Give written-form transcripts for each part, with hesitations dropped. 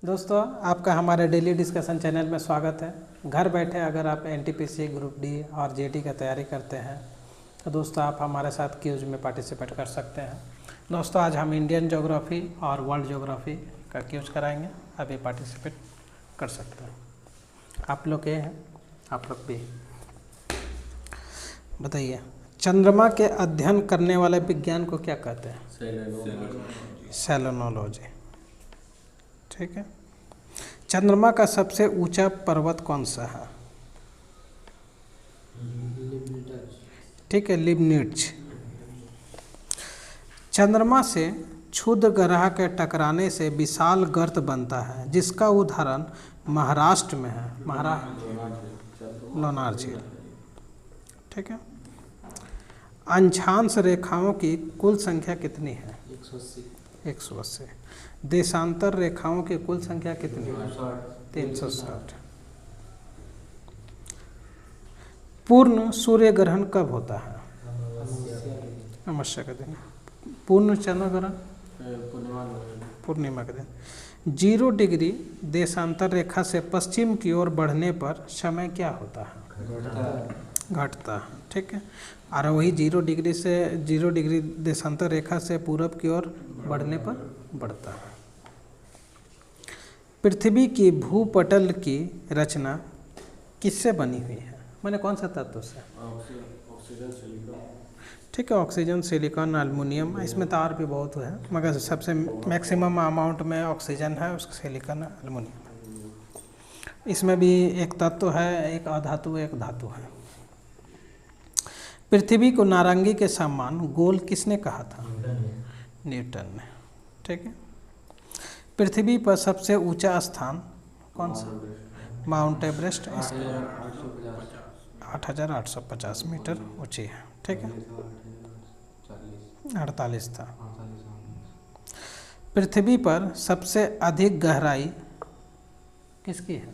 दोस्तों, आपका हमारे डेली डिस्कशन चैनल में स्वागत है। घर बैठे अगर आप एनटीपीसी ग्रुप डी और जेटी का तैयारी करते हैं तो दोस्तों आप हमारे साथ क्यूज में पार्टिसिपेट कर सकते हैं। दोस्तों, आज हम इंडियन ज्योग्राफी और वर्ल्ड ज्योग्राफी का क्यूज कराएंगे। आप ये पार्टिसिपेट कर सकते हैं। आप लोग ये हैं, आप लोग भी बताइए, चंद्रमा के अध्ययन करने वाले विज्ञान को क्या कहते हैं? सेलेनोलॉजी। ठीक है। चंद्रमा का सबसे ऊंचा पर्वत कौन सा है? ठीक है, लिबनिट्ज। चंद्रमा से क्षुद्र ग्रह के टकराने से विशाल गर्त बनता है, जिसका उदाहरण महाराष्ट्र में है। लोनार झील। ठीक है। अंशांश रेखाओं की कुल संख्या कितनी है? 180। देशांतर रेखाओं की कुल संख्या कितनी है? 360। पूर्ण सूर्य ग्रहण कब होता है? अमावस्या के दिन। पूर्ण चंद्र ग्रहण पूर्णिमा के दिन। 0 डिग्री देशांतर रेखा से पश्चिम की ओर बढ़ने पर समय क्या होता है? घटता है। ठीक है। और वही 0 डिग्री देशांतर रेखा से पूरब की ओर बढ़ने पर बढ़ता है। पृथ्वी की भूपटल की रचना किससे बनी हुई है? मैंने कौन सा तत्व से? Oxygen, silicon. ठीक है, ऑक्सीजन, सिलिकॉन, एल्युमिनियम। इसमें तार भी बहुत है, मगर सबसे मैक्सिमम अमाउंट में ऑक्सीजन है, उसका सिलिकॉन, एल्युमिनियम। इसमें भी एक तत्व है, एक अधातु, एक धातु है। पृथ्वी को नारंगी के समान गोल किसने कहा था? न्यूटन ने। ठीक है। पृथ्वी पर सबसे ऊंचा स्थान कौन सा? Mount Everest. 8,850 मीटर ऊंची है। ठीक है। 48 था। पृथ्वी पर सबसे अधिक गहराई किसकी है?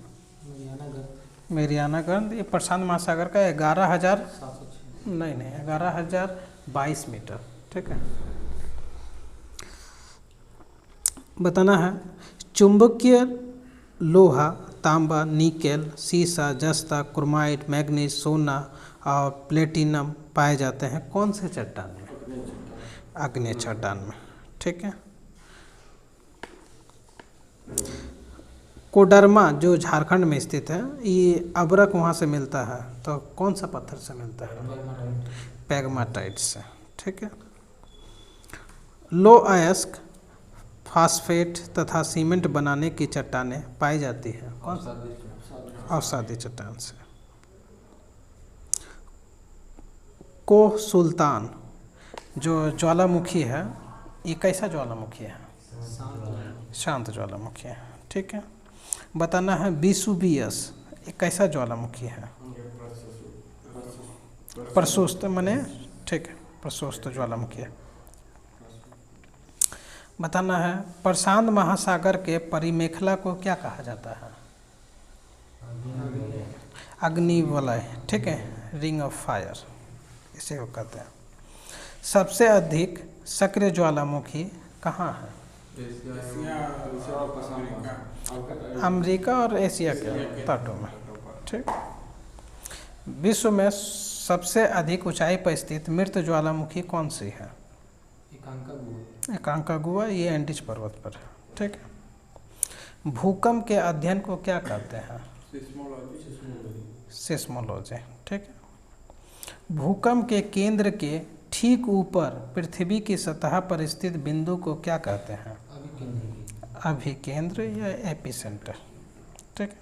मेरियाना गर्त। ये प्रशांत महासागर का 11,000 नहीं 11,022 मीटर। ठीक है। बताना है, चुंबकीय लोहा तांबा, निकेल, सीसा, जस्ता, क्रोमाइट, मैग्नीज, सोना और प्लेटिनम पाए जाते हैं कौन से चट्टान में? आग्नेय चट्टान में। ठीक है। कोडरमा जो झारखंड में स्थित है, ये अब्रक वहाँ से मिलता है, तो कौन सा पत्थर से मिलता है? पेगमाटाइट से। ठीक है। लो अयस्क, फास्फेट तथा सीमेंट बनाने की चट्टानें पाई जाती हैं कौन? अवसादी चट्टान से। कोह सुल्तान जो ज्वालामुखी है, ये कैसा ज्वालामुखी है? शांत ज्वालामुखी है। ठीक है। बताना है, विसुवियस ये कैसा ज्वालामुखी है? प्रशस्त माने, ठीक है, प्रशस्त ज्वालामुखी है। बताना है, प्रशांत महासागर के परिमेखला को क्या कहा जाता है? अग्निवलय। ठीक है, रिंग ऑफ फायर इसे को कहते हैं। सबसे अधिक सक्रिय ज्वालामुखी कहाँ है? अमेरिका और एशिया के तटों में। ठीक। विश्व में सबसे अधिक ऊंचाई पर स्थित मृत ज्वालामुखी कौन सी है? एकांकागुआ। ये एंडीज पर्वत पर है। ठीक है। भूकंप के अध्ययन को क्या कहते हैं? सिस्मोलॉजी। ठीक है। भूकंप के केंद्र के ठीक ऊपर पृथ्वी की सतह पर स्थित बिंदु को क्या कहते हैं? अभिकेंद्र या एपिसेंटर। ठीक है।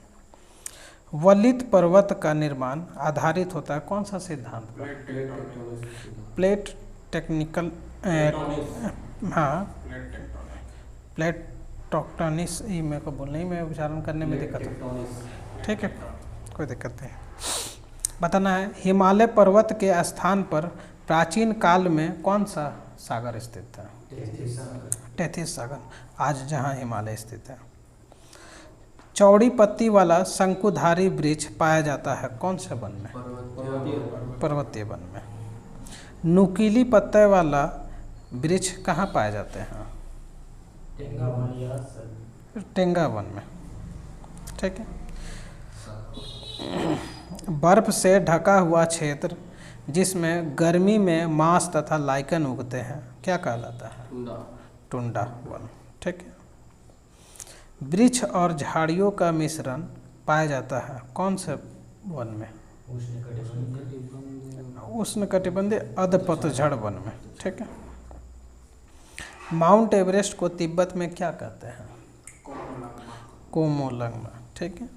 वलित पर्वत का निर्माण आधारित होता है कौन सा सिद्धांत पर? Plate technical plate tectonics. ये मेरे को बोलने में, उच्चारण करने में दिक्कत है। ठीक है, कोई दिक्कत नहीं। बताना है, हिमालय पर्वत के स्थान पर प्राचीन काल में कौन सा सागर स्थित था? टेथिस सागर, आज जहाँ हिमालय स्थित है। चौड़ी पत्ती वाला शंकुधारी वृक्ष पाया जाता है कौन से वन में? पर्वतीय वन में। नुकीली पत्ते वाला वृक्ष कहाँ पाए जाते हैं? टेंगा वन में। ठीक है। बर्फ से ढका हुआ क्षेत्र जिसमें गर्मी में मांस तथा लाइकन उगते हैं क्या कहलाता है? टुंडा। टुंडा वन। ठीक है। वृक्ष और झाड़ियों का मिश्रण पाया जाता है कौन से वन में? उष्णकटिबंधीय अर्धपतझड़ वन में। ठीक है। माउंट एवरेस्ट को तिब्बत में क्या कहते हैं? कोमोलंगमा। ठीक है।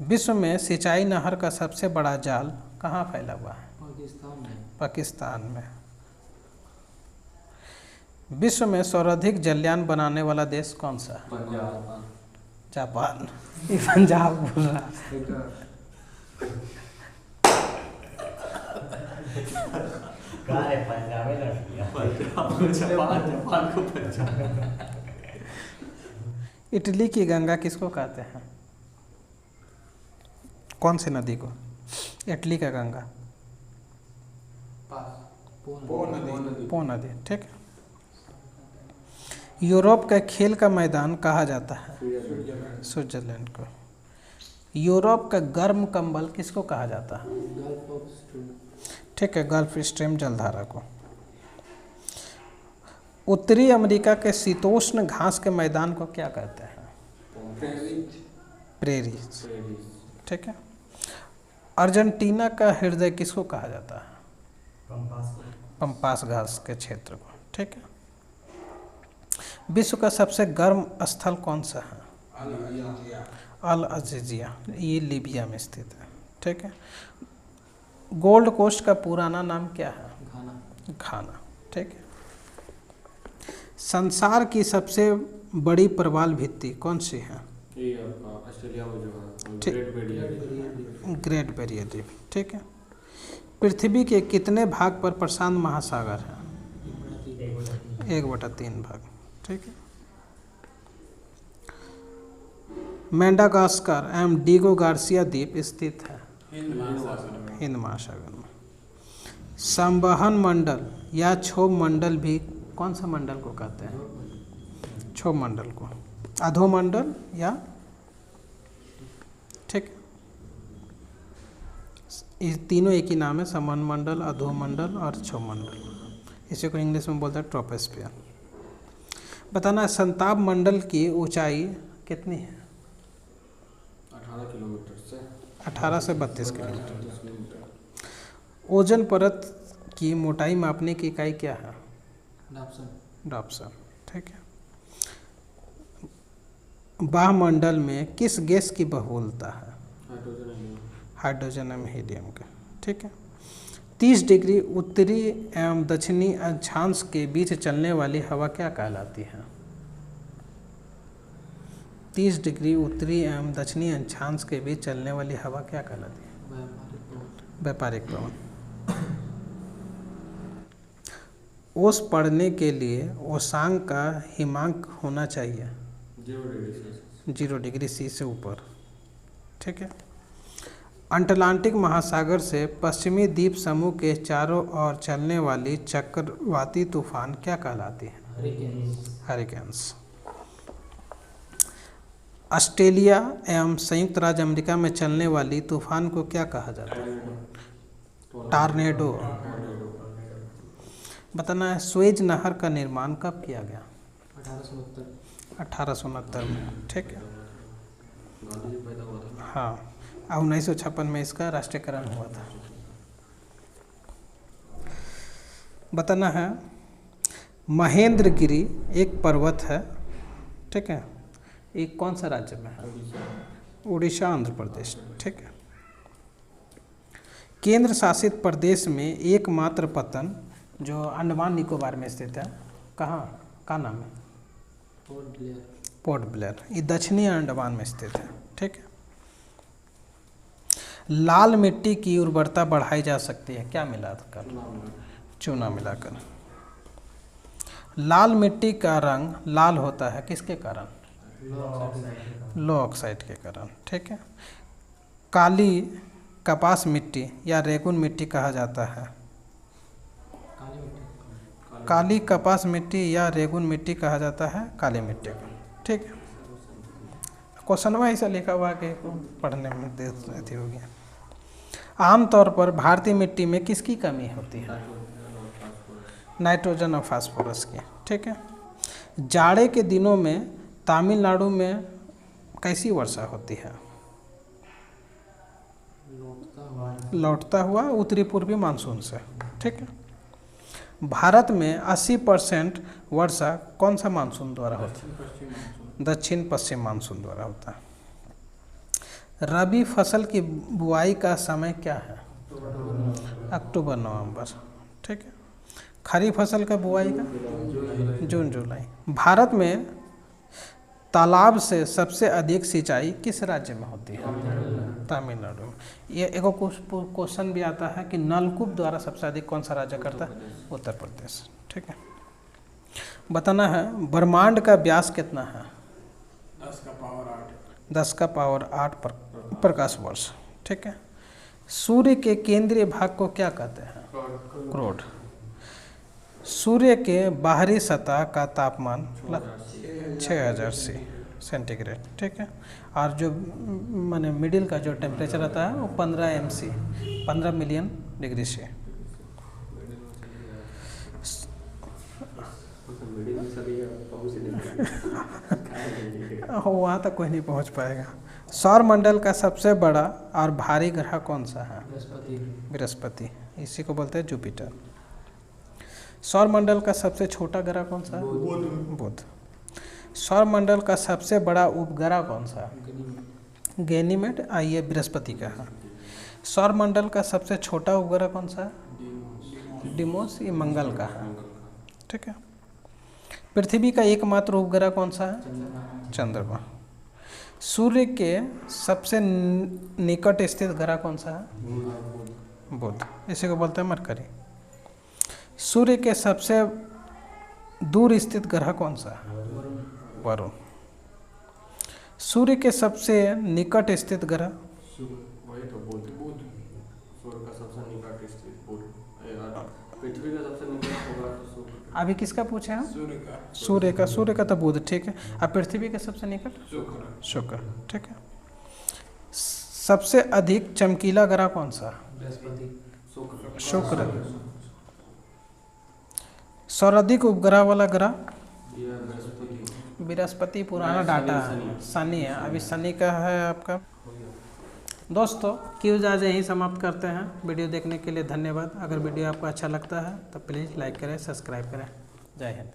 विश्व में सिंचाई नहर का सबसे बड़ा जाल कहाँ फैला हुआ है? पाकिस्तान में। विश्व में सर्वाधिक जलयान बनाने वाला देश कौन सा है? पंजाब। जापान। ये पंजाब बोल रहा जापान को पंजाब। इटली की गंगा किसको कहते हैं? कौन सी नदी को? इटली का गंगा पो नदी। ठीक है। यूरोप का खेल का मैदान कहा जाता है? स्विट्जरलैंड को। यूरोप का गर्म कंबल किसको कहा जाता है? ठीक है, गल्फ स्ट्रीम जलधारा को। उत्तरी अमेरिका के शीतोष्ण घास के मैदान को क्या कहते हैं? प्रेरीज। ठीक है। अर्जेंटीना का हृदय किसको कहा जाता है? पंपास घास के क्षेत्र को। ठीक है। विश्व का सबसे गर्म स्थल कौन सा है? अल अजीजिया। ये लीबिया में स्थित है। ठीक है। गोल्ड कोस्ट का पुराना नाम क्या है? घाना। ठीक है। संसार की सबसे बड़ी प्रवाल भित्ति कौन सी है? ये आपका ऑस्ट्रेलिया में जो है ठीक। Great barrier reef. Great barrier reef. ठीक है। पृथ्वी के कितने भाग पर प्रशांत महासागर है? 1/3 भाग। ठीक है। मेडागास्कर एवं डीगो गार्सिया द्वीप स्थित है हिंद महासागर में। संवहन मंडल या क्षोभ मंडल भी कौन सा मंडल को कहते हैं? क्षोभ मंडल को। अधोमंडल या ठीक। ये तीनों एक ही नाम है, संवहन मंडल, अधोमंडल और क्षोभ मंडल। इसी को इंग्लिश में बोलते हैं ट्रोपोस्फियर। बताना संताप मंडल की ऊंचाई कितनी है? 18 किलोमीटर से 18 से 32 किलोमीटर। ओजोन परत की मोटाई मापने की इकाई क्या है? डाप्सन। ठीक है। वायुमंडल में किस गैस की बहुलता है? हाइड्रोजन एवं हीलियम का। ठीक है। 30 डिग्री उत्तरी एवं दक्षिणी अक्षांश के बीच चलने वाली हवा क्या कहलाती है? 30 डिग्री उत्तरी एवं दक्षिणी अक्षांश के बीच चलने वाली हवा क्या कहलाती है? व्यापारिक पवन। ओस पढ़ने के लिए ओसांग का हिमांक होना चाहिए 0 डिग्री सी से ऊपर। ठीक है। अटलांटिक महासागर से पश्चिमी द्वीप समूह के चारों ओर चलने वाली चक्रवाती तूफान क्या कहलाती है? हरिकेन्स। ऑस्ट्रेलिया एवं संयुक्त राज्य अमेरिका में चलने वाली तूफान को क्या कहा जाता है? टॉर्नेडो। बताना है सुएज नहर का निर्माण कब किया गया? 1869 में। ठीक है। हाँ, 1956 में इसका राष्ट्रीयकरण हुआ था। बताना है महेंद्रगिरी एक पर्वत है। ठीक है। एक कौन सा राज्य में है? उड़ीसा, आंध्र प्रदेश। ठीक है। केंद्र शासित प्रदेश में एकमात्र पतन जो अंडमान निकोबार में स्थित है, कहाँ का नाम है? Port Blair. ये दक्षिणी अंडमान में स्थित है। ठीक है। लाल मिट्टी की उर्वरता बढ़ाई जा सकती है क्या मिलाकर? चूना मिलाकर। लाल मिट्टी का रंग लाल होता है किसके कारण? लो ऑक्साइड के कारण। ठीक है। काली कपास मिट्टी या रेगुन मिट्टी कहा जाता है। काली कपास मिट्टी या रेगुन मिट्टी कहा जाता है काली मिट्टी को। ठीक है, क्वेश्चन में ऐसा लिखा हुआ कि पढ़ने में अथी हो गया। आमतौर पर भारतीय मिट्टी में किसकी कमी होती है? नाइट्रोजन और फास्फोरस की। ठीक है, जाड़े के दिनों में तमिलनाडु में कैसी वर्षा होती है? लौटता हुआ उत्तरी पूर्वी मानसून से। ठीक है, भारत में 80% वर्षा कौन सा मानसून द्वारा होता है? दक्षिण पश्चिम मानसून द्वारा होता है। रबी फसल की बुआई का समय क्या है? अक्टूबर नवंबर। ठीक है, खरीफ फसल का बुआई का जून जुलाई। भारत में तालाब से सबसे अधिक सिंचाई किस राज्य में होती है? तमिलनाडु में। ये एक क्वेश्चन भी आता है कि नलकूप द्वारा सबसे अधिक कौन सा राज्य करता है? उत्तर प्रदेश। ठीक है, बताना है ब्रह्मांड का व्यास कितना है? 10 का पावर 8 प्रकाश वर्ष। ठीक है, सूर्य के केंद्रीय भाग को क्या कहते हैं? क्रोड। सूर्य के बाहरी सतह का तापमान 6000 सेंटीग्रेड। ठीक है, और जो माने मिडिल का जो टेम्परेचर रहता है वो 15 मिलियन डिग्री से। वहाँ तक कोई नहीं पहुँच पाएगा। सौर मंडल का सबसे बड़ा और भारी ग्रह कौन सा है? बृहस्पति। इसी को बोलते हैं जुपिटर। सौर मंडल का सबसे छोटा ग्रह कौन सा है? बुध। सौर मंडल का सबसे बड़ा उपग्रह कौन सा है? गैनीमेड। ये बृहस्पति का है। सौर मंडल का सबसे छोटा उपग्रह कौन सा है? डिमोस। ये मंगल का है। ठीक है, पृथ्वी का एकमात्र उपग्रह कौन सा है? चंद्रमा। सूर्य के सबसे निकट स्थित ग्रह कौन सा है? बुध। इसी को बोलते हैं मरकरी। सूर्य के सबसे दूर स्थित ग्रह कौन सा है? वरुण। सूर्य के सबसे निकट स्थित ग्रह? वही तो बुध। सूर्य का सबसे निकट स्थित बुध। पृथ्वी का सबसे निकट होगा तो सूर्य। अभी किसका पूछे हम? सूर्य का। सूर्य का तो बुध। ठीक है, अब पृथ्वी के सबसे निकट? शुक्र। ठीक है, सबसे अधिक चमकीला ग्रह कौन सा? शुक्र। सर्वाधिक उपग्रह वाला ग्रह? बृहस्पति। पुराना डाटा है, शनि है। अभी शनि का है आपका। दोस्तों, क्यूज आज यहीं समाप्त करते हैं। वीडियो देखने के लिए धन्यवाद। अगर वीडियो आपको अच्छा लगता है तो प्लीज़ लाइक करें, सब्सक्राइब करें। जय हिंद।